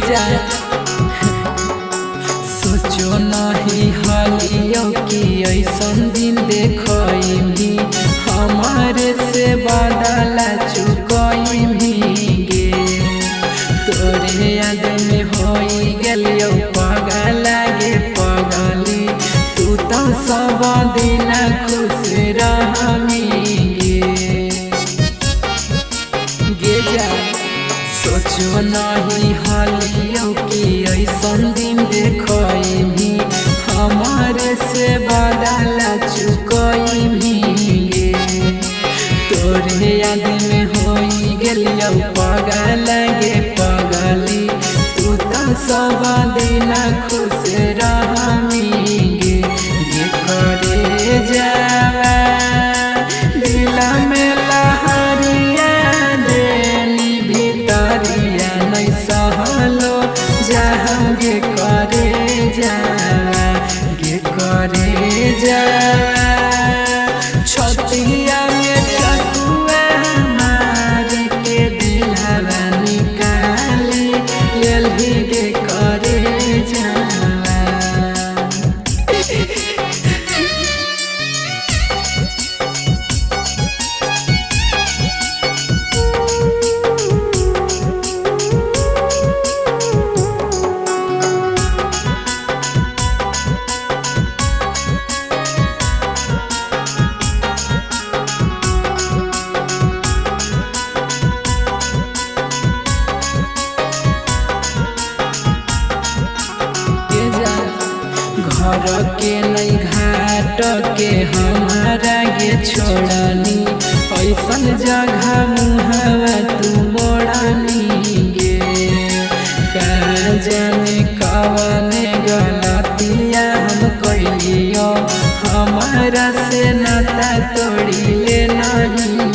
जा सोचो नहीं हालियो कि ऐसन दिन देखी हमारे से बदला चुकई गे तोरे याद में होई गेलियो पगला गे पगली तू तो सब दिन खुश रहमी गे जा सोचो नहीं हालियो कि ऐसन दिन देखी हमारे से बदला चुकई गे तोरे याद में होई गेलियो पगला गे पगली तू तो सब दिन खुश रहमी गे करे जावा दिल में लहरिया देनी भितरिया नहीं सहलो जहाँ गे करे जावा गे करे जावा छतिया में चकुआ मार के दिलवा निकाली लेलही गे करे जावा घर के नहीं घाट के हमारा गे छोड़नी ऐसन जगह मुहवा तू मोड़नी गे का जाने कवने गलतिया हम कइलियो हमारा से नाता तोड़ी ले नहीं